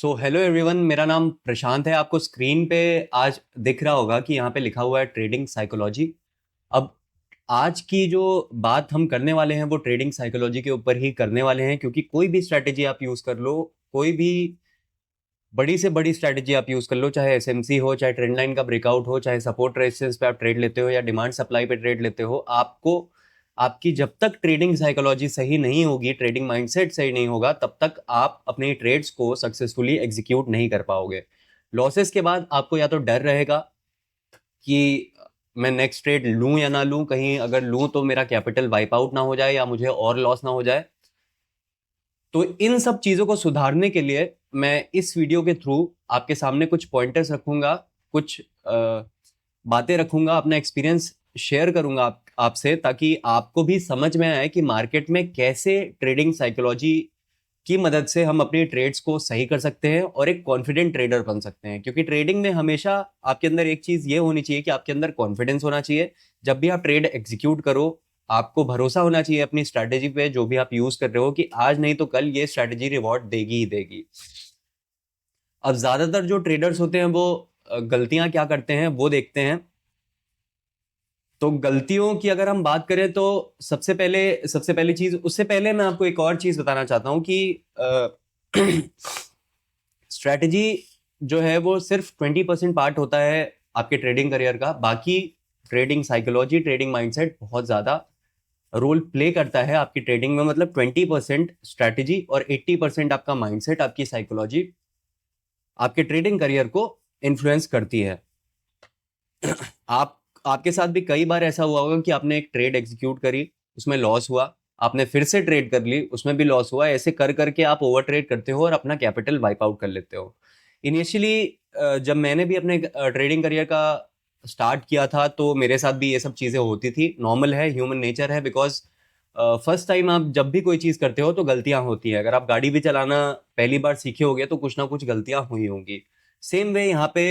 So hello everyone, मेरा नाम प्रशांत है। आपको स्क्रीन पे आज दिख रहा होगा कि यहाँ पे लिखा हुआ है ट्रेडिंग साइकोलॉजी। अब आज की जो बात हम करने वाले हैं वो ट्रेडिंग साइकोलॉजी के ऊपर ही करने वाले हैं, क्योंकि कोई भी स्ट्रैटेजी आप यूज कर लो, कोई भी बड़ी से बड़ी स्ट्रैटेजी आप यूज कर लो, चाहे एसएमसी हो, चाहे ट्रेंड लाइन का ब्रेकआउट हो, चाहे सपोर्ट रेजिस्टेंस पे आप ट्रेड लेते हो या डिमांड सप्लाई पे ट्रेड लेते हो, आपको आपकी जब तक ट्रेडिंग साइकोलॉजी सही नहीं होगी, ट्रेडिंग माइंडसेट सही नहीं होगा, तब तक आप अपने ट्रेड्स को सक्सेसफुली एग्जीक्यूट नहीं कर पाओगे। लॉसेस के बाद आपको या तो डर रहेगा कि मैं नेक्स्ट ट्रेड लूं या ना लूं, कहीं अगर लूं तो मेरा कैपिटल वाइप आउट ना हो जाए या मुझे और लॉस ना हो जाए। तो इन सब चीजों को सुधारने के लिए मैं इस वीडियो के थ्रू आपके सामने कुछ पॉइंटर्स रखूंगा, कुछ बातें रखूंगा, अपना एक्सपीरियंस शेयर करूंगा आपसे, ताकि आपको भी समझ में आए कि मार्केट में कैसे ट्रेडिंग साइकोलॉजी की मदद से हम अपनी ट्रेड्स को सही कर सकते हैं और एक कॉन्फिडेंट ट्रेडर बन सकते हैं। क्योंकि ट्रेडिंग में हमेशा आपके अंदर एक चीज ये होनी चाहिए कि आपके अंदर कॉन्फिडेंस होना चाहिए। जब भी आप ट्रेड एग्जीक्यूट करो, आपको भरोसा होना चाहिए अपनी स्ट्रैटेजी पे, जो भी आप यूज कर रहे हो, कि आज नहीं तो कल ये स्ट्रैटेजी रिवॉर्ड देगी ही देगी। अब ज्यादातर जो ट्रेडर्स होते हैं वो गलतियां क्या करते हैं वो देखते हैं। तो गलतियों की अगर हम बात करें तो सबसे पहली चीज, उससे पहले मैं आपको एक और चीज बताना चाहता हूं कि स्ट्रैटेजी जो है वो सिर्फ 20% पार्ट होता है आपके ट्रेडिंग करियर का। बाकी ट्रेडिंग साइकोलॉजी, ट्रेडिंग माइंडसेट बहुत ज्यादा रोल प्ले करता है आपकी ट्रेडिंग में। मतलब 20% स्ट्रैटेजी और 80% आपका माइंडसेट, आपकी साइकोलॉजी आपके ट्रेडिंग करियर को इन्फ्लुएंस करती है। आप आपके साथ भी कई बार ऐसा हुआ होगा कि आपने एक ट्रेड एग्जीक्यूट करी, उसमें लॉस हुआ, आपने फिर से ट्रेड कर ली, उसमें भी लॉस हुआ। ऐसे कर करके आप ओवर ट्रेड करते हो और अपना कैपिटल वाइप आउट कर लेते हो। इनिशियली जब मैंने भी अपने ट्रेडिंग करियर का स्टार्ट किया था तो मेरे साथ भी ये सब चीजें होती थी। नॉर्मल है, ह्यूमन नेचर है। बिकॉज फर्स्ट टाइम आप जब भी कोई चीज करते हो तो गलतियां होती है। अगर आप गाड़ी भी चलाना पहली बार सीखे होगे तो कुछ ना कुछ गलतियां हुई होंगी। सेम वे यहाँ पे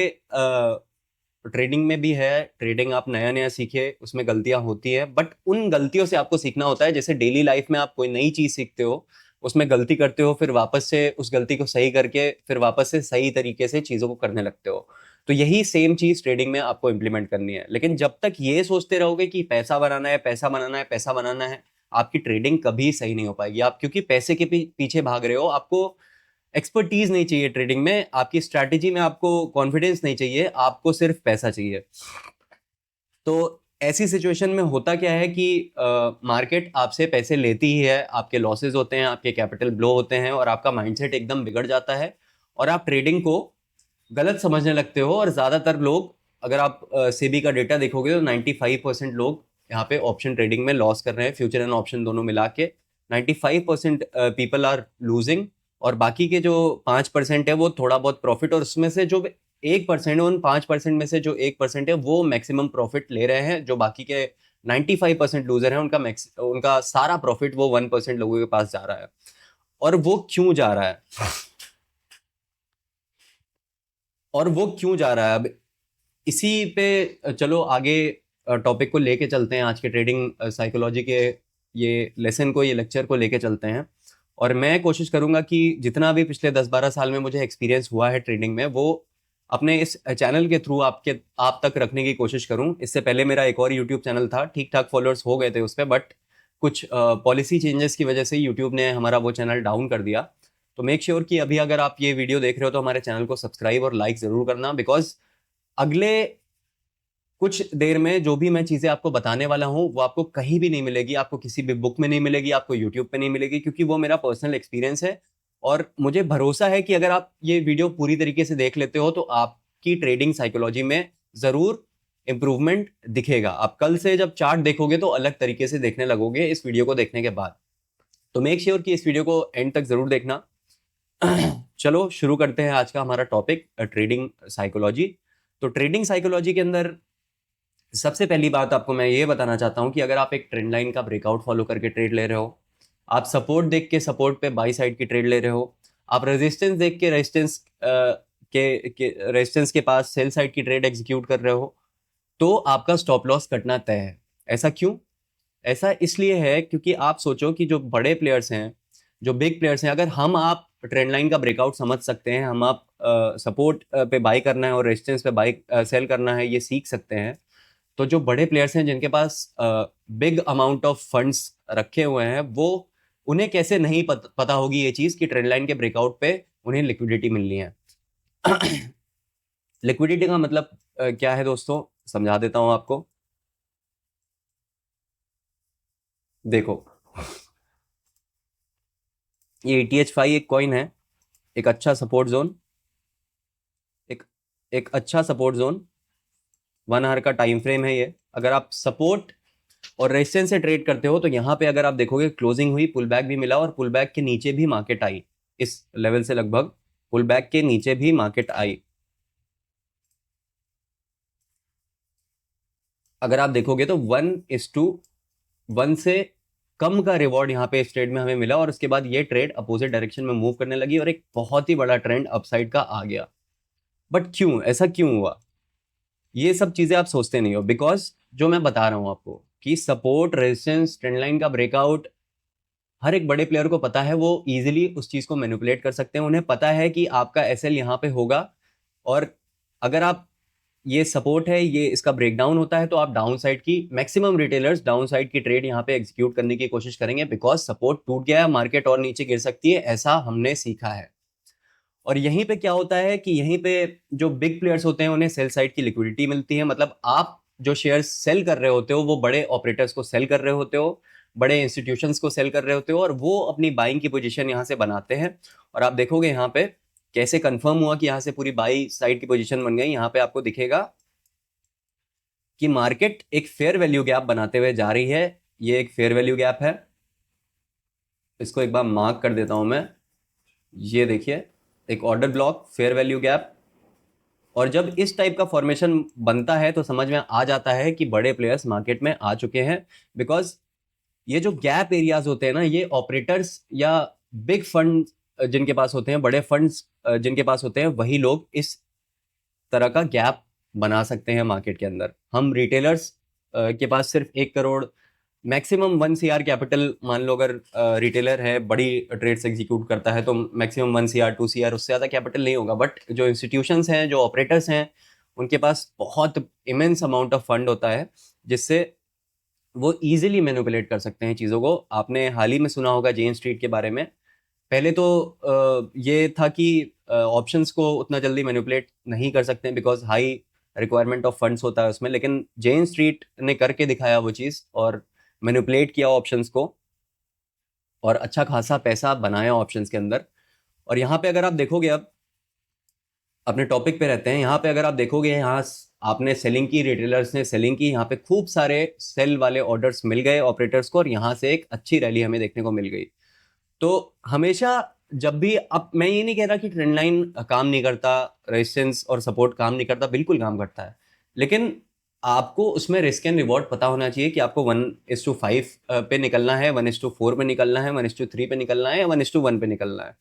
ट्रेडिंग में भी है। ट्रेडिंग आप नया नया सीखे, उसमें गलतियां होती है, बट उन गलतियों से आपको सीखना होता है। जैसे डेली लाइफ में आप कोई नई चीज सीखते हो, उसमें गलती करते हो, फिर वापस से उस गलती को सही करके फिर वापस से सही तरीके से चीजों को करने लगते हो। तो यही सेम चीज ट्रेडिंग में आपको इंप्लीमेंट करनी है। लेकिन जब तक ये सोचते रहोगे कि पैसा बनाना है, पैसा बनाना है, पैसा बनाना है, आपकी ट्रेडिंग कभी सही नहीं हो पाएगी। आप क्योंकि पैसे के पीछे भाग रहे हो, आपको एक्सपर्टीज नहीं चाहिए ट्रेडिंग में, आपकी स्ट्रैटेजी में आपको कॉन्फिडेंस नहीं चाहिए, आपको सिर्फ पैसा चाहिए। तो ऐसी सिचुएशन में होता क्या है कि मार्केट आपसे पैसे लेती ही है, आपके लॉसेस होते हैं, आपके कैपिटल ब्लो होते हैं और आपका माइंडसेट एकदम बिगड़ जाता है और आप ट्रेडिंग को गलत समझने लगते हो। और ज्यादातर लोग, अगर आप सेबी का डेटा देखोगे तो 95% लोग यहाँ पे ऑप्शन ट्रेडिंग में लॉस कर रहे हैं। फ्यूचर एंड ऑप्शन दोनों मिला के 95% पीपल आर लूजिंग। और बाकी के जो 5% है वो थोड़ा बहुत प्रॉफिट, और उसमें से जो 1% है, उन 5% में से जो 1% है वो मैक्सिमम प्रॉफिट ले रहे हैं। जो बाकी के 95% लूजर हैं, उनका सारा प्रॉफिट वो 1% लोगों के पास जा रहा है। और वो क्यों जा रहा है? और वो क्यों जा रहा है? अब इसी पे चलो आगे टॉपिक को लेके चलते हैं। आज के ट्रेडिंग साइकोलॉजी के ये लेसन को, ये लेक्चर को लेके चलते हैं। और मैं कोशिश करूंगा कि जितना भी पिछले 10-12 साल में मुझे एक्सपीरियंस हुआ है ट्रेडिंग में, वो अपने इस चैनल के थ्रू आप तक रखने की कोशिश करूं। इससे पहले मेरा एक और यूट्यूब चैनल था, ठीक ठाक फॉलोअर्स हो गए थे उस पर, बट कुछ पॉलिसी चेंजेस की वजह से यूट्यूब ने हमारा वो चैनल डाउन कर दिया। तो मेक श्योर कि अभी अगर आप ये वीडियो देख रहे हो तो हमारे चैनल को सब्सक्राइब और लाइक जरूर करना। बिकॉज अगले कुछ देर में जो भी मैं चीजें आपको बताने वाला हूं वो आपको कहीं भी नहीं मिलेगी, आपको किसी भी बुक में नहीं मिलेगी, आपको यूट्यूब पे नहीं मिलेगी, क्योंकि वो मेरा पर्सनल एक्सपीरियंस है। और मुझे भरोसा है कि अगर आप ये वीडियो पूरी तरीके से देख लेते हो तो आपकी ट्रेडिंग साइकोलॉजी में जरूर इंप्रूवमेंट दिखेगा। आप कल से जब चार्ट देखोगे तो अलग तरीके से देखने लगोगे इस वीडियो को देखने के बाद। तो मेक श्योर कि इस वीडियो को एंड तक जरूर देखना। चलो शुरू करते हैं आज का हमारा टॉपिक, ट्रेडिंग साइकोलॉजी। तो ट्रेडिंग साइकोलॉजी के अंदर सबसे पहली बात आपको मैं ये बताना चाहता हूं कि अगर आप एक ट्रेंड लाइन का ब्रेकआउट फॉलो करके ट्रेड ले रहे हो, आप सपोर्ट देख के सपोर्ट पे बाई साइड की ट्रेड ले रहे हो, आप रेजिस्टेंस देख के रेजिस्टेंस के पास सेल साइड की ट्रेड एग्जीक्यूट कर रहे हो, तो आपका स्टॉप लॉस कटना तय है। ऐसा क्यों? ऐसा इसलिए है क्योंकि आप सोचो कि जो बड़े प्लेयर्स हैं, जो बिग प्लेयर्स हैं, अगर हम आप ट्रेंड लाइन का ब्रेकआउट समझ सकते हैं, हम आप सपोर्ट पे बाई करना है और रेजिस्टेंस पे बाई सेल करना है, ये सीख सकते हैं, तो जो बड़े प्लेयर्स हैं जिनके पास बिग अमाउंट ऑफ फंड्स रखे हुए हैं, वो उन्हें कैसे नहीं पता होगी ये चीज कि ट्रेंड लाइन के ब्रेकआउट पे उन्हें लिक्विडिटी मिलनी है। लिक्विडिटी का मतलब क्या है दोस्तों, समझा देता हूं आपको। देखो, ये ETH5 एक कॉइन है, एक अच्छा सपोर्ट जोन, एक एक अच्छा सपोर्ट जोन, 1 आवर का टाइम फ्रेम है ये। अगर आप सपोर्ट और रेजिस्टेंस से ट्रेड करते हो तो यहाँ पे अगर आप देखोगे क्लोजिंग हुई, पुल बैक भी मिला और पुल बैक के नीचे भी मार्केट आई, इस लेवल से लगभग पुल बैक के नीचे भी मार्केट आई। अगर आप देखोगे तो 1:1 से कम का रिवॉर्ड यहाँ पे इस ट्रेड में हमें मिला, और उसके बाद ये ट्रेड अपोजिट डायरेक्शन में मूव करने लगी और एक बहुत ही बड़ा ट्रेंड अपसाइड का आ गया। बट क्यों ऐसा क्यों हुआ, ये सब चीजें आप सोचते नहीं हो, बिकॉज जो मैं बता रहा हूं आपको कि सपोर्ट, रेजिस्टेंस, ट्रेंड लाइन का ब्रेकआउट हर एक बड़े प्लेयर को पता है, वो इजीली उस चीज को मैनिपुलेट कर सकते हैं। उन्हें पता है कि आपका एसएल यहाँ पे होगा, और अगर आप ये सपोर्ट है, ये इसका ब्रेकडाउन होता है, तो आप डाउन साइड की, मैक्सिमम रिटेलर्स डाउन साइड की ट्रेड यहाँ पे एग्जीक्यूट करने की कोशिश करेंगे, बिकॉज सपोर्ट टूट गया है, मार्केट और नीचे गिर सकती है, ऐसा हमने सीखा है। और यहीं पे क्या होता है कि यहीं पे जो बिग प्लेयर्स होते हैं उन्हें सेल साइड की लिक्विडिटी मिलती है, मतलब आप जो शेयर सेल कर रहे होते हो वो बड़े ऑपरेटर्स को सेल कर रहे होते हो, बड़े इंस्टीट्यूशंस को सेल कर रहे होते हो, और वो अपनी बाइंग की पोजीशन यहाँ से बनाते हैं। और आप देखोगे यहाँ पे कैसे कंफर्म हुआ कि यहाँ से पूरी बाई साइड की पोजीशन बन गई। यहाँ पे आपको दिखेगा कि मार्केट एक फेयर वैल्यू गैप बनाते हुए जा रही है, ये एक फेयर वैल्यू गैप है, इसको एक बार मार्क कर देता हूं मैं। ये देखिए, एक order block, fair value gap, और जब इस टाइप का फॉर्मेशन बनता है तो समझ में आ जाता है कि बड़े प्लेयर्स मार्केट में आ चुके हैं, बिकॉज ये जो गैप एरियाज होते हैं ना, ये ऑपरेटर्स या बिग फंड जिनके पास होते हैं, बड़े फंड्स जिनके पास होते हैं, वही लोग इस तरह का गैप बना सकते हैं मार्केट के अंदर। हम रिटेलर्स के पास सिर्फ 1 करोड़, मैक्सिमम 1 CR कैपिटल, मान लो अगर रिटेलर है, बड़ी ट्रेड्स एग्जीक्यूट करता है, तो मैक्सिमम 1 CR 2 CR, उससे ज़्यादा कैपिटल नहीं होगा। बट जो इंस्टीट्यूशंस हैं, जो ऑपरेटर्स हैं, उनके पास बहुत इमेंस अमाउंट ऑफ फंड होता है, जिससे वो इजीली मैनिपुलेट कर सकते हैं चीज़ों को। आपने हाल ही में सुना होगा जेन स्ट्रीट के बारे में। पहले तो ये था कि ऑप्शंस को उतना जल्दी मैनिपुलेट नहीं कर सकते because high requirement of funds होता है उसमें, लेकिन जेन स्ट्रीट ने करके दिखाया वो चीज़, और मैनिपुलेट किया ऑप्शंस को, और अच्छा खासा पैसा बनाया ऑप्शंस के अंदर। और यहाँ पे अगर आप देखोगे, अब अपने टॉपिक पे रहते हैं, यहाँ पे अगर आप देखोगे, यहाँ आपने सेलिंग की, रिटेलर्स ने सेलिंग की, यहाँ पे खूब सारे सेल वाले ऑर्डर्स मिल गए ऑपरेटर्स को, और यहाँ से एक अच्छी रैली हमें देखने को मिल गई। तो हमेशा जब भी, अब मैं ये नहीं कह रहा कि ट्रेंड लाइन काम नहीं करता, रेजिस्टेंस और सपोर्ट काम नहीं करता, बिल्कुल काम करता है, लेकिन आपको उसमें रिस्क एंड रिवॉर्ड पता होना चाहिए कि आपको 1:5 पे निकलना है, 1:4 पे निकलना है, 1:3 पे निकलना है, या 1:1 पे निकलना है।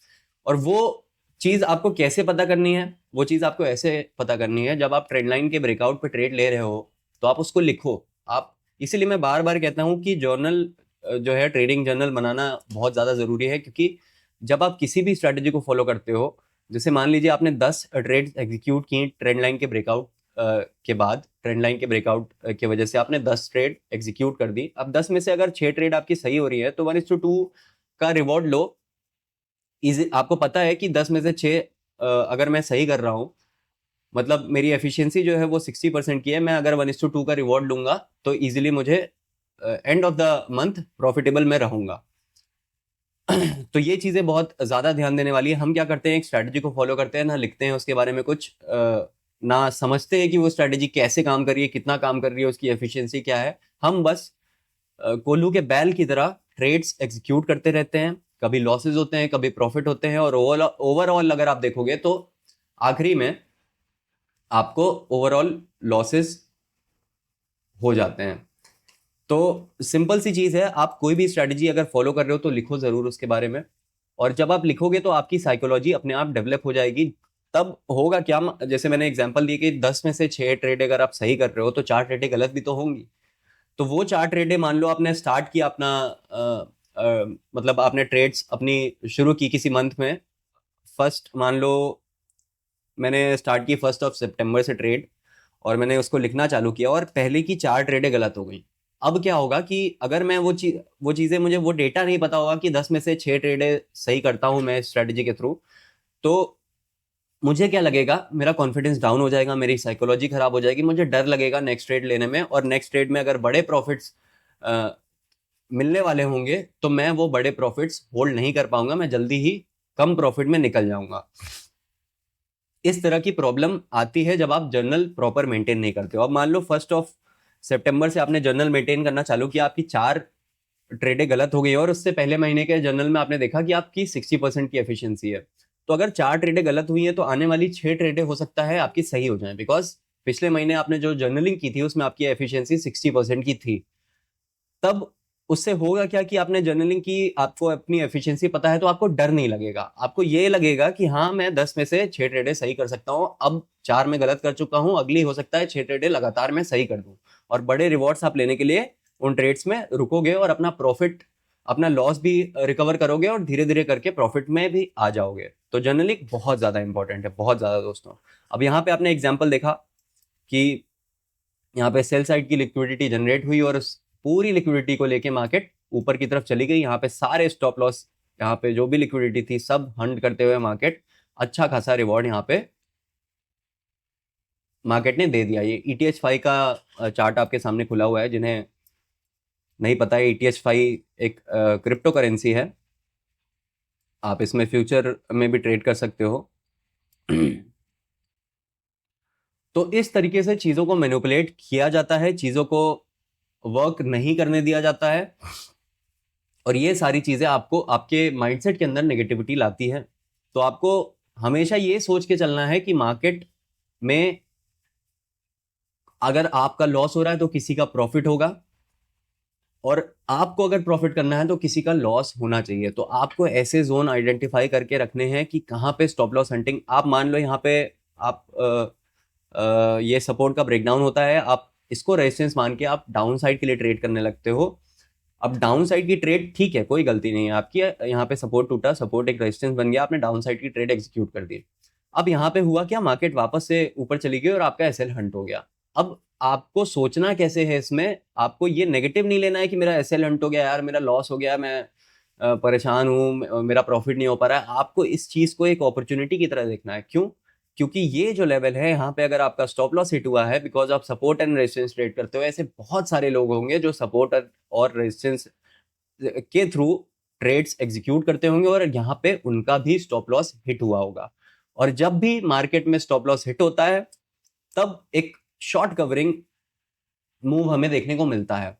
और वो चीज़ आपको कैसे पता करनी है, वो चीज़ आपको ऐसे पता करनी है, जब आप ट्रेंड लाइन के ब्रेकआउट पे ट्रेड ले रहे हो तो आप उसको लिखो। आप, इसीलिए मैं बार बार कहता हूँ कि जर्नल जो है, ट्रेडिंग जर्नल बनाना बहुत ज़्यादा ज़रूरी है, क्योंकि जब आप किसी भी स्ट्रैटेजी को फॉलो करते हो, जैसे मान लीजिए आपने 10 ट्रेड एग्जीक्यूट की ट्रेंड लाइन के ब्रेकआउट के बाद, ट्रेंड लाइन के ब्रेकआउट की वजह से आपने 10 ट्रेड एग्जीक्यूट कर दी। अब 10 में से अगर 6 ट्रेड आपकी सही हो रही है तो 1:2 का रिवॉर्ड लो। इजी, आपको पता है कि 10 में से 6 अगर मैं सही कर रहा हूँ, मतलब मेरी एफिशिएंसी जो है वो 60% की है, मैं अगर 1:2 का रिवॉर्ड लूंगा तो इजीली मुझे end of the month profitable में रहूंगा। तो ये चीज़ें बहुत ज़्यादा ध्यान देने वाली है। हम क्या करते हैं, एक स्ट्रैटेजी को फॉलो करते हैं, ना लिखते हैं उसके बारे में कुछ, ना समझते हैं कि वो स्ट्रैटेजी कैसे काम कर रही है, कितना काम कर रही है, उसकी एफिशिएंसी क्या है। हम बस कोल्हू के बैल की तरह ट्रेड्स एग्जीक्यूट करते रहते हैं, कभी लॉसेज होते हैं, कभी प्रॉफिट होते हैं, और ओवरऑल अगर आप देखोगे तो आखिरी में आपको ओवरऑल लॉसेस हो जाते हैं। तो सिंपल सी चीज़ है, आप कोई भी स्ट्रैटेजी अगर फॉलो कर रहे हो तो लिखो ज़रूर उसके बारे में, और जब आप लिखोगे तो आपकी साइकोलॉजी अपने आप डेवलप हो जाएगी। तब होगा क्या, जैसे मैंने एग्जांपल दिए कि 10 में से 6 ट्रेड अगर आप सही कर रहे हो तो 4 ट्रेडें गलत भी तो होंगी। तो वो 4 ट्रेडें मान लो आपने स्टार्ट किया अपना मतलब आपने ट्रेड्स अपनी शुरू की किसी मंथ में, फर्स्ट मान लो मैंने स्टार्ट की 1 सितंबर से ट्रेड, और मैंने उसको लिखना चालू किया और पहले की 4 ट्रेडें गलत हो गई। अब क्या होगा कि अगर मैं वो चीज़ें, मुझे वो डेटा नहीं पता होगा कि 10 में से 6 ट्रेडें सही करता हूँ मैं स्ट्रेटजी के थ्रू, तो मुझे क्या लगेगा, मेरा कॉन्फिडेंस डाउन हो जाएगा, मेरी साइकोलॉजी खराब हो जाएगी, मुझे डर लगेगा नेक्स्ट ट्रेड लेने में, और नेक्स्ट ट्रेड में अगर बड़े प्रॉफिट्स मिलने वाले होंगे तो मैं वो बड़े प्रॉफिट्स होल्ड नहीं कर पाऊंगा, मैं जल्दी ही कम प्रॉफिट में निकल जाऊंगा। इस तरह की प्रॉब्लम आती है जब आप जर्नल प्रॉपर मेंटेन नहीं करते हो। अब मान लो 1 सितंबर से आपने जर्नल मेंटेन करना चालू किया, आपकी 4 ट्रेडें गलत हो गई और उससे पहले महीने के जर्नल में आपने देखा कि आपकी 60% की एफिशिएंसी है। तो अगर 4 ट्रेडें गलत हुई है तो आने वाली 6 ट्रेडें हो सकता है आपकी सही हो जाए, बिकॉज पिछले महीने आपने जो जर्नलिंग की थी उसमें आपकी एफिशिएंसी 60% की थी। तब उससे होगा क्या कि आपने जर्नलिंग की, आपको अपनी एफिशिएंसी पता है, तो आपको डर नहीं लगेगा, आपको ये लगेगा कि हाँ मैं 10 में से 6 ट्रेडें सही कर सकता हूँ, अब 4 में गलत कर चुका हूँ, अगली हो सकता है 6 ट्रेडें लगातार मैं सही कर दूं, और बड़े रिवॉर्ड्स आप लेने के लिए उन ट्रेड्स में रुकोगे और अपना प्रॉफिट, अपना लॉस भी रिकवर करोगे और धीरे धीरे करके प्रॉफिट में भी आ जाओगे। तो जर्नलिंग बहुत ज्यादा इंपॉर्टेंट है, बहुत ज्यादा दोस्तों। अब यहाँ पे आपने एग्जाम्पल देखा कि यहाँ पे सेल साइड की लिक्विडिटी जनरेट हुई और उस पूरी लिक्विडिटी को लेके मार्केट ऊपर की तरफ चली गई। यहाँ पे सारे स्टॉप लॉस, यहाँ पे जो भी लिक्विडिटी थी सब हंट करते हुए मार्केट अच्छा खासा रिवॉर्ड यहाँ पे मार्केट ने दे दिया। ये ETH5 का चार्ट आपके सामने खुला हुआ है, जिन्हें नहीं पता है, ETH5 एक क्रिप्टो करेंसी है, आप इसमें फ्यूचर में भी ट्रेड कर सकते हो। तो इस तरीके से चीजों को मैनिपुलेट किया जाता है, चीजों को वर्क नहीं करने दिया जाता है, और ये सारी चीजें आपको आपके माइंडसेट के अंदर नेगेटिविटी लाती है। तो आपको हमेशा ये सोच के चलना है कि मार्केट में अगर आपका लॉस हो रहा है तो किसी का प्रॉफिट होगा, और आपको अगर प्रॉफिट करना है तो किसी का लॉस होना चाहिए। तो आपको ऐसे जोन आइडेंटिफाई करके रखने हैं कि कहाँ पे स्टॉप लॉस हंटिंग, आप मान लो यहाँ पे आप ये सपोर्ट का ब्रेकडाउन होता है, आप इसको रेजिस्टेंस मान के आप डाउन साइड के लिए ट्रेड करने लगते हो। अब डाउन साइड की ट्रेड ठीक है, कोई गलती नहीं है आपकी, यहाँ पे सपोर्ट टूटा, सपोर्ट एक रेजिस्टेंस बन गया, आपने डाउन साइड की ट्रेड एग्जीक्यूट कर दी। अब यहाँ पे हुआ क्या, मार्केट वापस से ऊपर चली गई और आपका एसएल हंट हो गया। अब आपको सोचना कैसे है इसमें, आपको ये नेगेटिव नहीं लेना है कि मेरा एसएल हंट हो गया यार, मेरा लॉस हो गया, मैं परेशान हूँ, मेरा प्रॉफिट नहीं हो पा रहा है। आपको इस चीज को एक अपॉर्चुनिटी की तरह देखना है। क्यों? क्योंकि ये जो लेवल है यहाँ पे अगर आपका स्टॉप लॉस हिट हुआ है बिकॉज आप सपोर्ट एंड रेजिस्टेंस ट्रेड करते हो, ऐसे बहुत सारे लोग होंगे जो सपोर्ट और रेजिस्टेंस के थ्रू ट्रेड्स एग्जीक्यूट करते होंगे और यहाँ पे उनका भी स्टॉप लॉस हिट हुआ होगा। और जब भी मार्केट में स्टॉप लॉस हिट होता है तब एक शॉर्ट कवरिंग मूव हमें देखने को मिलता है,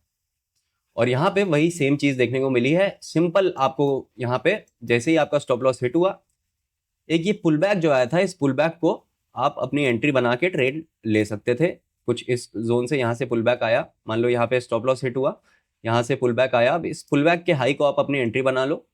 और यहाँ पे वही सेम चीज देखने को मिली है। सिंपल, आपको यहाँ पे जैसे ही आपका स्टॉप लॉस हिट हुआ, एक ये पुल बैक जो आया था, इस पुल बैक को आप अपनी एंट्री बना के ट्रेड ले सकते थे। कुछ इस जोन से यहाँ से पुल बैक आया, मान लो यहाँ पे स्टॉप लॉस हिट हुआ, यहाँ से पुल बैक आया, अब इस पुल बैक के हाई को आप अपनी एंट्री बना लो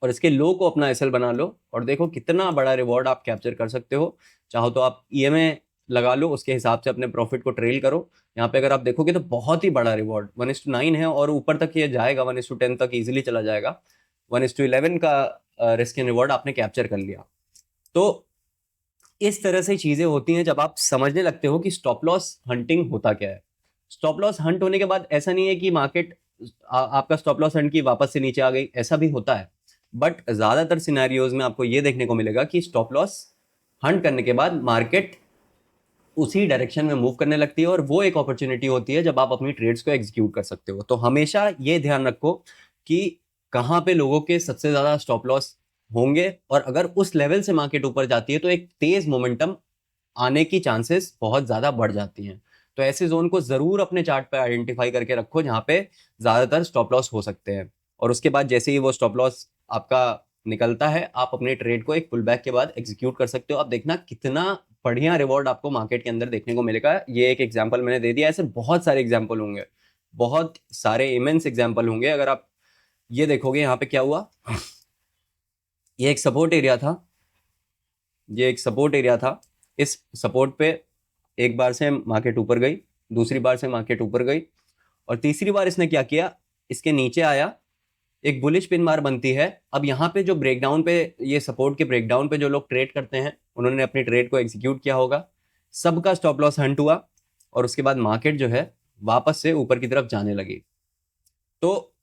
और इसके लो को अपना एसएल बना लो, और देखो कितना बड़ा रिवॉर्ड आप कैप्चर कर सकते हो। चाहो तो आप ईएमए लगा लो, उसके हिसाब से अपने प्रॉफिट को ट्रेल करो। यहाँ पे अगर आप देखोगे तो बहुत ही बड़ा रिवॉर्ड 1:9 है, और ऊपर तक ये जाएगा, 1:10 तक इजिली चला जाएगा। 1:11 का रिस्क एंड रिवॉर्ड आपने कैप्चर कर लिया। तो इस तरह से चीजें होती हैं जब आप समझने लगते हो कि स्टॉप लॉस हंटिंग होता क्या है। स्टॉप लॉस हंट होने के बाद ऐसा नहीं है कि मार्केट आपका स्टॉप लॉस हंट की वापस से नीचे आ गई, ऐसा भी होता है, बट ज्यादातर सिनेरियोज में आपको ये देखने को मिलेगा कि स्टॉप लॉस हंट करने के बाद मार्केट उसी डायरेक्शन में मूव करने लगती है, और वो एक अपॉर्चुनिटी होती है जब आप अपनी ट्रेड्स को एग्जीक्यूट कर सकते हो। तो हमेशा ये ध्यान रखो कि कहाँ पे लोगों के सबसे ज्यादा स्टॉप लॉस होंगे, और अगर उस लेवल से मार्केट ऊपर जाती है तो एक तेज मोमेंटम आने की चांसेस बहुत ज्यादा बढ़ जाती हैं। तो ऐसे जोन को जरूर अपने चार्ट पे आइडेंटिफाई करके रखो जहाँ पे ज्यादातर स्टॉप लॉस हो सकते हैं, और उसके बाद जैसे ही वो स्टॉप लॉस आपका निकलता है, आप अपने ट्रेड को एक पुल बैक के बाद एग्जीक्यूट कर सकते हो। आप देखना कितना बढ़िया रिवॉर्ड आपको मार्केट के अंदर देखने को मिलेगा। ये एक एग्जाम्पल मैंने दे दिया, ऐसे बहुत सारे एग्जाम्पल होंगे, बहुत सारे इमेंस एग्जाम्पल होंगे। अगर आप ये देखोगे यहाँ पे क्या हुआ, ये एक सपोर्ट एरिया था, ये एक सपोर्ट एरिया था, इस सपोर्ट पे एक बार से मार्केट ऊपर गई, दूसरी बार से मार्केट ऊपर गई, और तीसरी बार इसने क्या किया, इसके नीचे आया, एक बुलिश पिन बार बनती है। अब यहाँ पे जो ब्रेकडाउन पे, ये सपोर्ट के ब्रेकडाउन पे जो लोग ट्रेड करते हैं उन्होंने अपनी ट्रेड को एग्जीक्यूट किया होगा, सबका स्टॉप लॉस हंट हुआ और उसके बाद मार्केट जो है वापस से ऊपर की तरफ जाने लगी। तो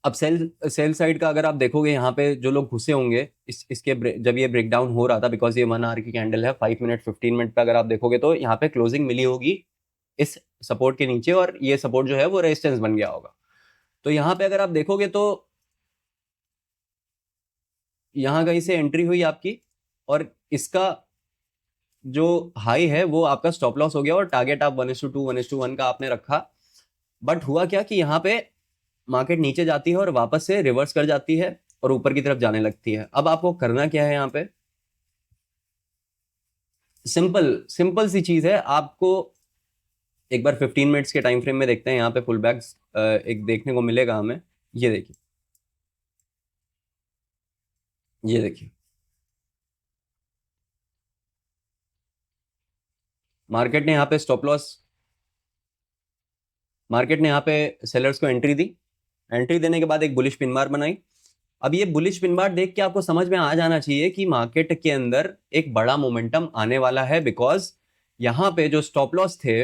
अब सेल साइड का अगर आप देखोगे, यहाँ पे जो लोग घुसे होंगे जब ये ब्रेकडाउन हो रहा था, बिकॉज ये 1 आवर की कैंडल है, 5 मिनट 15 मिनट पे अगर आप देखोगे तो यहाँ पे क्लोजिंग मिली होगी इस सपोर्ट के नीचे और ये सपोर्ट जो है वो रेजिस्टेंस बन गया होगा। तो यहाँ पे अगर आप देखोगे तो यहाँ कहीं से एंट्री हुई आपकी और इसका जो हाई है वो आपका स्टॉप लॉस हो गया और टारगेट आप 1:2 1:1 का आपने रखा। बट हुआ क्या कि यहाँ पे मार्केट नीचे जाती है और वापस से रिवर्स कर जाती है और ऊपर की तरफ जाने लगती है। अब आपको करना क्या है, यहाँ पे सिंपल सी चीज है। आपको एक बार 15 मिनट्स के टाइम फ्रेम में देखते हैं, यहाँ पे पुल बैक्स एक देखने को मिलेगा हमें। ये देखिए, ये देखिए, मार्केट ने यहाँ पे स्टॉप लॉस, मार्केट ने यहाँ पे सेलर्स को एंट्री दी, एंट्री देने के बाद एक बुलिश पिन बार बनाई। अब ये बुलिश पिन बार देख के आपको समझ में आ जाना चाहिए कि मार्केट के अंदर एक बड़ा मोमेंटम आने वाला है, बिकॉज यहाँ पे जो स्टॉप लॉस थे,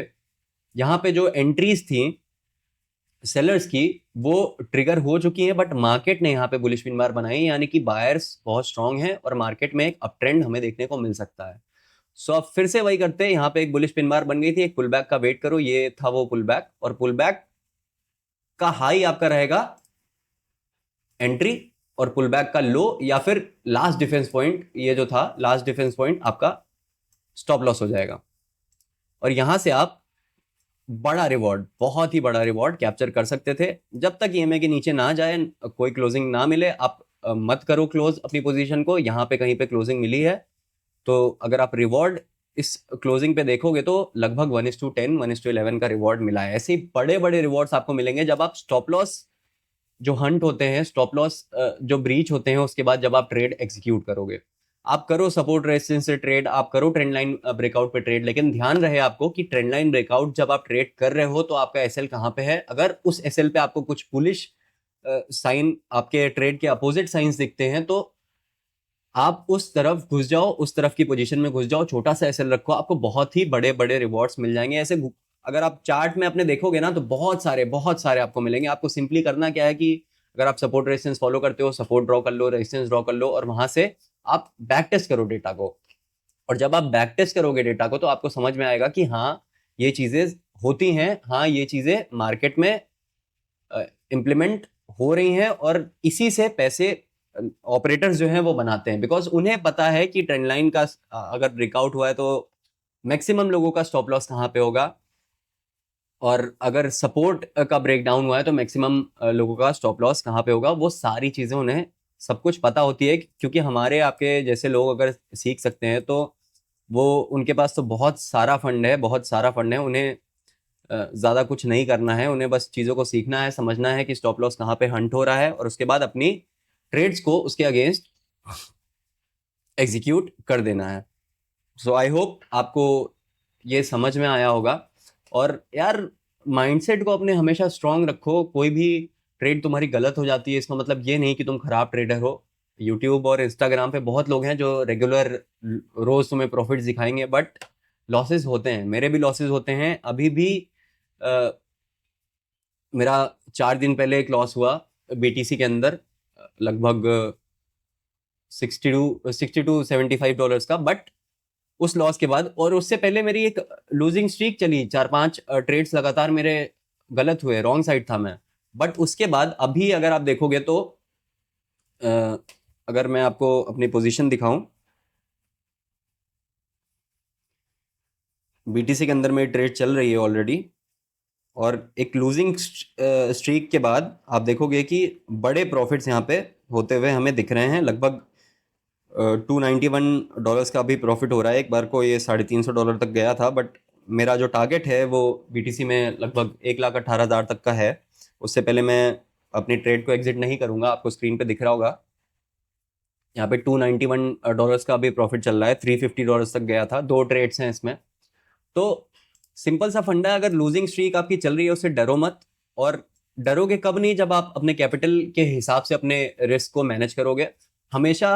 यहाँ पे जो एंट्रीज थी सेलर्स की, वो ट्रिगर हो चुकी है। बट मार्केट ने यहाँ पे बुलिश पिन बार बनाई, यानी कि बायर्स बहुत स्ट्रांग है और मार्केट में एक अप ट्रेंड हमें देखने को मिल सकता है। सो अब फिर से वही करते हैं, यहाँ पे एक बुलिश पिन बार बन गई थी, एक पुल बैक का वेट करो, ये था वो पुल बैक, और पुल बैक का हाई आपका रहेगा एंट्री और पुल बैक का लो, या फिर लास्ट डिफेंस पॉइंट, ये जो था लास्ट डिफेंस पॉइंट आपका स्टॉप लॉस हो जाएगा। और यहां से आप बड़ा रिवॉर्ड, बहुत ही बड़ा रिवॉर्ड कैप्चर कर सकते थे। जब तक ईएमए के नीचे ना जाए, कोई क्लोजिंग ना मिले, आप मत करो क्लोज अपनी पोजीशन को। यहाँ पे कहीं पे क्लोजिंग मिली है तो अगर आप रिवॉर्ड इस क्लोजिंग पे देखोगे तो लगभग 1:10 1:11 का रिवॉर्ड मिला है। ऐसे बड़े बड़े रिवॉर्ड्स आपको मिलेंगे जब आप स्टॉप लॉस जो हंट होते हैं, स्टॉप लॉस जो ब्रीच होते हैं, उसके बाद जब आप ट्रेड एग्जीक्यूट करोगे। आप करो सपोर्ट रेजिस्टेंस से ट्रेड, आप करो ट्रेंड लाइन ब्रेकआउट पे ट्रेड, लेकिन ध्यान रहे आपको कि ट्रेंड लाइन ब्रेकआउट जब आप ट्रेड कर रहे हो तो आपका एसएल कहाँ पे है। अगर उस एसएल पे आपको कुछ बुलिश साइन, आपके ट्रेड के अपोजिट साइंस दिखते हैं, तो आप उस तरफ घुस जाओ, उस तरफ की पोजीशन में घुस जाओ, छोटा सा एसएल रखो, आपको बहुत ही बड़े बड़े रिवॉर्ड्स मिल जाएंगे। ऐसे अगर आप चार्ट में अपने देखोगे ना तो बहुत सारे आपको मिलेंगे। आपको सिंपली करना क्या है कि अगर आप सपोर्ट रेजिस्टेंस फॉलो करते हो, सपोर्ट ड्रॉ कर लो, रेजिस्टेंस ड्रॉ कर लो और वहां से आप बैक टेस्ट करो डेटा को। और जब आप बैक टेस्ट करोगे डेटा को तो आपको समझ में आएगा कि हाँ ये चीजें होती हैं, हाँ ये चीजें मार्केट में इंप्लीमेंट हो रही हैं और इसी से पैसे ऑपरेटर्स जो हैं वो बनाते हैं। बिकॉज उन्हें पता है कि ट्रेंड लाइन का अगर ब्रेकआउट हुआ है तो मैक्सिमम लोगों का स्टॉप लॉस कहाँ पे होगा, और अगर सपोर्ट का ब्रेकडाउन हुआ है तो मैक्सिमम लोगों का स्टॉप लॉस कहाँ पे होगा। वो सारी चीजें उन्हें सब कुछ पता होती है, क्योंकि हमारे आपके जैसे लोग अगर सीख सकते हैं तो वो, उनके पास तो बहुत सारा फंड है, बहुत सारा फंड है। उन्हें ज़्यादा कुछ नहीं करना है, उन्हें बस चीज़ों को सीखना है, समझना है कि स्टॉप लॉस कहाँ पे हंट हो रहा है और उसके बाद अपनी ट्रेड्स को उसके अगेंस्ट एग्जीक्यूट कर देना है। सो आई होप आपको ये समझ में आया होगा। और यार माइंडसेट को अपने हमेशा स्ट्रांग रखो। कोई भी ट्रेड तुम्हारी गलत हो जाती है इसका मतलब ये नहीं कि तुम खराब ट्रेडर हो। यूट्यूब और इंस्टाग्राम पे बहुत लोग हैं जो रेगुलर रोज तुम्हें प्रॉफिट्स दिखाएंगे, बट लॉसेस होते हैं, मेरे भी लॉसेस होते हैं। अभी भी मेरा 4 दिन पहले एक लॉस हुआ बीटीसी के अंदर, लगभग $60 to $75 का। बट उस लॉस के बाद और उससे पहले मेरी एक लूजिंग स्ट्रीक चली, 4-5 ट्रेड्स लगातार मेरे गलत हुए, रॉन्ग साइड था मैं। बट उसके बाद अभी अगर आप देखोगे तो अगर मैं आपको अपनी पोजीशन दिखाऊं, बीटीसी के अंदर मेरी ट्रेड चल रही है ऑलरेडी, और एक लूजिंग स्ट्रीक के बाद आप देखोगे कि बड़े प्रॉफिट्स यहाँ पे होते हुए हमें दिख रहे हैं। लगभग $291 का अभी प्रॉफिट हो रहा है। एक बार को ये $350 तक गया था, बट मेरा जो टारगेट है वो बीटीसी में लगभग 1,18,000 तक का है। उससे पहले मैं अपनी ट्रेड को एग्जिट नहीं करूंगा। आपको स्क्रीन पे दिख रहा होगा यहाँ पे $291 का अभी प्रॉफिट चल रहा है, $350 तक गया था। 2 ट्रेड्स हैं इसमें। तो सिंपल सा फंडा है, अगर लूजिंग स्ट्रीक आपकी चल रही है उससे डरो मत, और डरोगे कब नहीं, जब आप अपने कैपिटल के हिसाब से अपने रिस्क को मैनेज करोगे। हमेशा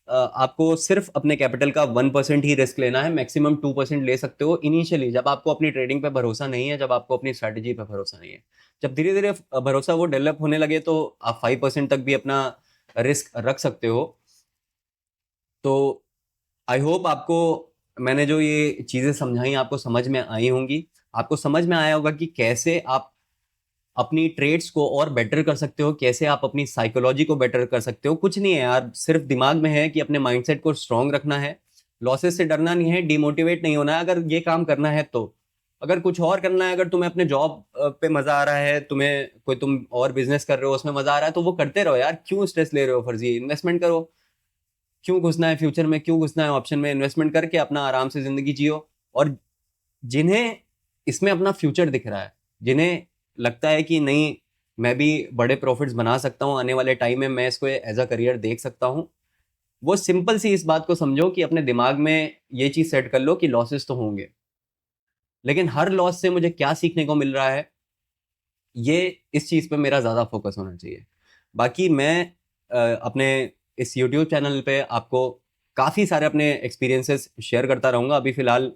आपको सिर्फ अपने कैपिटल का 1% ही रिस्क लेना है, मैक्सिमम 2% ले सकते हो इनिशियली, जब आपको अपनी ट्रेडिंग पे भरोसा नहीं है, जब आपको अपनी स्ट्रैटेजी पे भरोसा नहीं है। जब धीरे धीरे भरोसा वो डेवलप होने लगे तो आप 5% तक भी अपना रिस्क रख सकते हो। तो आई होप आपको मैंने जो ये चीज़ें समझाई आपको समझ में आई होंगी। आपको समझ में आया होगा कि कैसे आप अपनी ट्रेड्स को और बेटर कर सकते हो, कैसे आप अपनी साइकोलॉजी को बेटर कर सकते हो। कुछ नहीं है यार, सिर्फ दिमाग में है कि अपने माइंडसेट को स्ट्रांग रखना है, लॉसेस से डरना नहीं है, डिमोटिवेट नहीं होना है। अगर ये काम करना है तो, अगर कुछ और करना है, अगर तुम्हें अपने जॉब पे मजा आ रहा है, तुम्हें कोई तुम और बिजनेस कर रहे हो उसमें मजा आ रहा है, तो वो करते रहो यार। क्यों स्ट्रेस ले रहे हो फर्जी? इन्वेस्टमेंट करो। क्यों घुसना है फ्यूचर में, क्यों घुसना है ऑप्शन में? इन्वेस्टमेंट करके अपना आराम से जिंदगी जियो। और जिन्हें इसमें अपना फ्यूचर दिख रहा है, जिन्हें लगता है कि नहीं मैं भी बड़े प्रॉफिट्स बना सकता हूँ आने वाले टाइम में, मैं इसको एज अ करियर देख सकता हूँ, वो सिंपल सी इस बात को समझो कि अपने दिमाग में ये चीज सेट कर लो कि लॉसेस तो होंगे, लेकिन हर लॉस से मुझे क्या सीखने को मिल रहा है, ये इस चीज पे मेरा ज्यादा फोकस होना चाहिए। बाकी मैं अपने इस यूट्यूब चैनल पे आपको काफी सारे अपने एक्सपीरियंसेस शेयर करता रहूंगा। अभी फिलहाल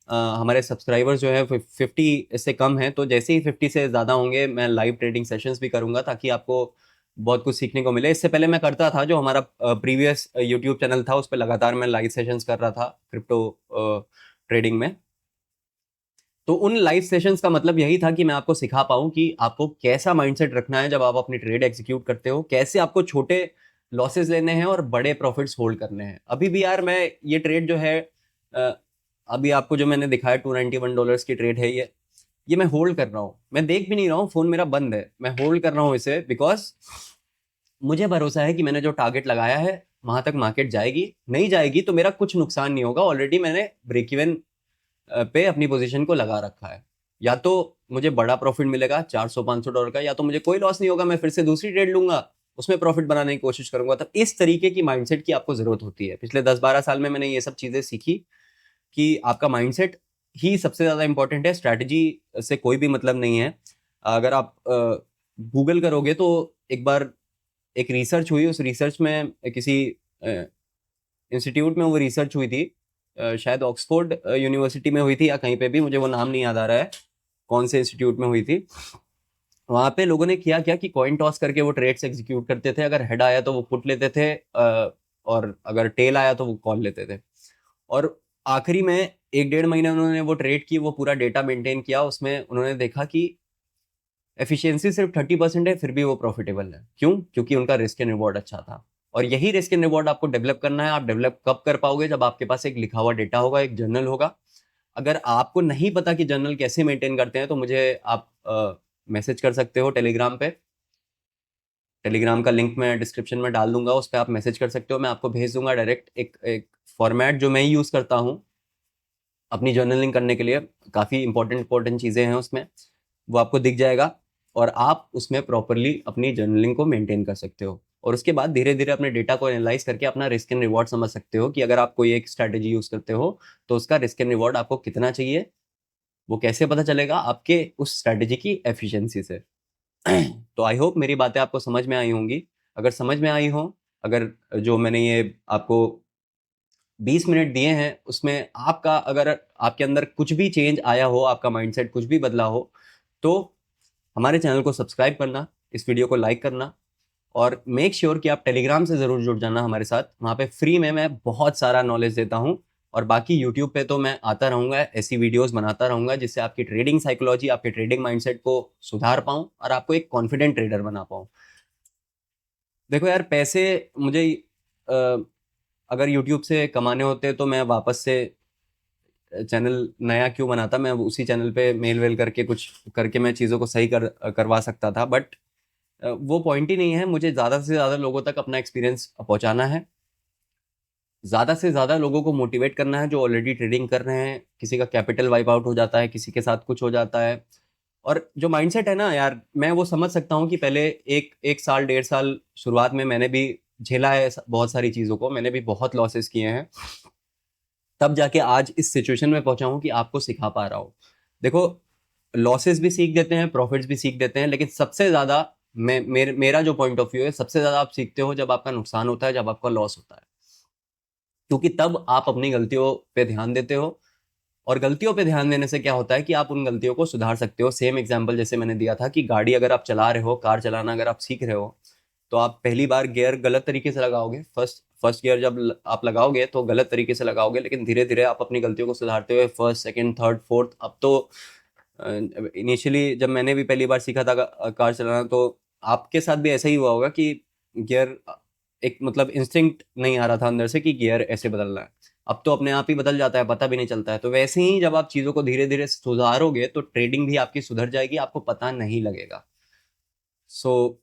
हमारे सब्सक्राइबर्स जो है 50 से कम हैं, तो जैसे ही 50 से ज़्यादा होंगे मैं लाइव ट्रेडिंग सेशंस भी करूंगा, ताकि आपको बहुत कुछ सीखने को मिले। इससे पहले मैं करता था, जो हमारा प्रीवियस यूट्यूब चैनल था उस पर लगातार मैं लाइव सेशंस कर रहा था क्रिप्टो ट्रेडिंग में। तो उन लाइव सेशंस का मतलब यही था कि मैं आपको सिखा पाऊँ कि आपको कैसा माइंडसेट रखना है जब आप अपनी ट्रेड एग्जीक्यूट करते हो, कैसे आपको छोटे लॉसेस लेने हैं और बड़े प्रॉफिट्स होल्ड करने हैं। अभी भी यार मैं ये ट्रेड जो है, अभी आपको जो मैंने दिखाया $291 की ट्रेड है, ये मैं होल्ड कर रहा हूँ। मैं देख भी नहीं रहा हूँ, फोन मेरा बंद है, मैं होल्ड कर रहा हूँ इसे, बिकॉज मुझे भरोसा है कि मैंने जो टारगेट लगाया है वहां तक मार्केट जाएगी। नहीं जाएगी तो मेरा कुछ नुकसान नहीं होगा, ऑलरेडी मैंने ब्रेक इवन पे अपनी पोजीशन को लगा रखा है। या तो मुझे बड़ा प्रॉफिट मिलेगा $400-500 का, या तो मुझे कोई लॉस नहीं होगा, मैं फिर से दूसरी ट्रेड लूंगा, उसमें प्रॉफिट बनाने की कोशिश करूंगा। तब इस तरीके की माइंडसेट की आपको जरूरत होती है। पिछले 10-12 साल में मैंने ये सब चीजें सीखी कि आपका माइंडसेट ही सबसे ज्यादा इंपॉर्टेंट है, स्ट्रैटेजी से कोई भी मतलब नहीं है। अगर आप गूगल करोगे तो एक बार एक रिसर्च हुई, उस रिसर्च में किसी इंस्टीट्यूट में वो रिसर्च हुई थी, शायद ऑक्सफोर्ड यूनिवर्सिटी में हुई थी या कहीं पे भी, मुझे वो नाम नहीं याद आ रहा है कौन से इंस्टीट्यूट में हुई थी। वहां पे लोगों ने किया क्या कि कॉइन टॉस करके वो ट्रेड्स एग्जीक्यूट करते थे। अगर हेड आया तो वो पुट लेते थे, और अगर टेल आया तो वो कॉल लेते थे। और आखिरी में 1-1.5 महीने उन्होंने वो ट्रेड की, वो पूरा डेटा मेंटेन किया। उसमें उन्होंने देखा कि एफिशिएंसी सिर्फ 30% है, फिर भी वो प्रॉफिटेबल है। क्यों? क्योंकि उनका रिस्क एंड रिवॉर्ड अच्छा था। और यही रिस्क एंड रिवॉर्ड आपको डेवलप करना है। आप डेवलप कब कर पाओगे? जब आपके पास एक लिखा हुआ डेटा होगा, एक जर्नल होगा। अगर आपको नहीं पता कि जर्नल कैसे मेंटेन करते हैं, तो मुझे आप मैसेज कर सकते हो टेलीग्राम पे। टेलीग्राम का लिंक मैं डिस्क्रिप्शन में डाल दूंगा, उस पर आप मैसेज कर सकते हो, मैं आपको भेज दूंगा डायरेक्ट एक फॉर्मेट जो मैं यूज़ करता हूँ अपनी जर्नलिंग करने के लिए। काफ़ी इंपॉर्टेंट चीज़ें हैं उसमें, वो आपको दिख जाएगा, और आप उसमें प्रॉपरली अपनी जर्नलिंग को मेंटेन कर सकते हो। और उसके बाद धीरे धीरे अपने डेटा को एनालाइज करके अपना रिस्क एंड रिवॉर्ड समझ सकते हो कि अगर आप कोई एक स्ट्रैटेजी यूज़ करते हो तो उसका रिस्क एंड रिवॉर्ड आपको कितना चाहिए। वो कैसे पता चलेगा? आपके उस स्ट्रैटेजी की एफिशिएंसी से। तो आई होप मेरी बातें आपको समझ में आई होंगी। अगर समझ में आई हो, अगर जो मैंने ये आपको 20 मिनट दिए हैं उसमें आपका, अगर आपके अंदर कुछ भी चेंज आया हो, आपका माइंडसेट कुछ भी बदला हो, तो हमारे चैनल को सब्सक्राइब करना, इस वीडियो को लाइक करना, और मेक श्योर कि आप टेलीग्राम से ज़रूर जुड़ जाना हमारे साथ। वहाँ पे फ्री में मैं बहुत सारा नॉलेज देता हूँ। और बाकी यूट्यूब पे तो मैं आता रहूँगा, ऐसी वीडियोस बनाता रहूँगा जिससे आपकी ट्रेडिंग साइकोलॉजी, आपके ट्रेडिंग माइंडसेट को सुधार पाऊँ और आपको एक कॉन्फिडेंट ट्रेडर बना पाऊँ। देखो यार, पैसे मुझे अगर यूट्यूब से कमाने होते तो मैं वापस से चैनल नया क्यों बनाता? मैं उसी चैनल पे मेल वेल करके कुछ करके मैं चीज़ों को सही करवा सकता था। बट वो पॉइंट ही नहीं है। मुझे ज़्यादा से ज़्यादा लोगों तक अपना एक्सपीरियंस पहुंचाना है, ज़्यादा से ज़्यादा लोगों को मोटिवेट करना है जो ऑलरेडी ट्रेडिंग कर रहे हैं। किसी का कैपिटल वाइप आउट हो जाता है, किसी के साथ कुछ हो जाता है। और जो माइंडसेट है ना यार, मैं वो समझ सकता हूँ कि पहले एक एक साल 1.5 साल शुरुआत में मैंने भी झेला है बहुत सारी चीज़ों को, मैंने भी बहुत लॉसेस किए हैं, तब जाके आज इस सिचुएशन में पहुंचा हूं कि आपको सिखा पा रहा हूं। देखो, लॉसेस भी सीख देते हैं, प्रॉफिट्स भी सीख देते हैं, लेकिन सबसे ज़्यादा मेरा जो पॉइंट ऑफ व्यू है, सबसे ज़्यादा आप सीखते हो जब आपका नुकसान होता है, जब आपका लॉस होता है, क्योंकि तब आप अपनी गलतियों पे ध्यान देते हो। और गलतियों पे ध्यान देने से क्या होता है कि आप उन गलतियों को सुधार सकते हो। सेम एग्जांपल जैसे मैंने दिया था कि गाड़ी अगर आप चला रहे हो, कार चलाना अगर आप सीख रहे हो, तो आप पहली बार गियर गलत तरीके से लगाओगे। फर्स्ट गियर जब आप लगाओगे तो गलत तरीके से लगाओगे, लेकिन धीरे धीरे आप अपनी गलतियों को सुधारते हुए फर्स्ट, सेकंड, थर्ड, फोर्थ, अब तो इनिशियली जब मैंने भी पहली बार सीखा था कार चलाना, तो आपके साथ भी ऐसा ही हुआ होगा कि गियर एक मतलब इंस्टिंक्ट नहीं आ रहा था अंदर से कि गियर ऐसे बदलना है। अब तो अपने आप ही बदल जाता है, पता भी नहीं चलता है। तो वैसे ही जब आप चीज़ों को धीरे धीरे सुधारोगे तो ट्रेडिंग भी आपकी सुधर जाएगी, आपको पता नहीं लगेगा। सो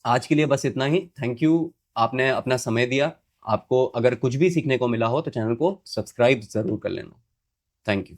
आज के लिए बस इतना ही। थैंक यू, आपने अपना समय दिया। आपको अगर कुछ भी सीखने को मिला हो तो चैनल को सब्सक्राइब ज़रूर कर लेना। Thank you.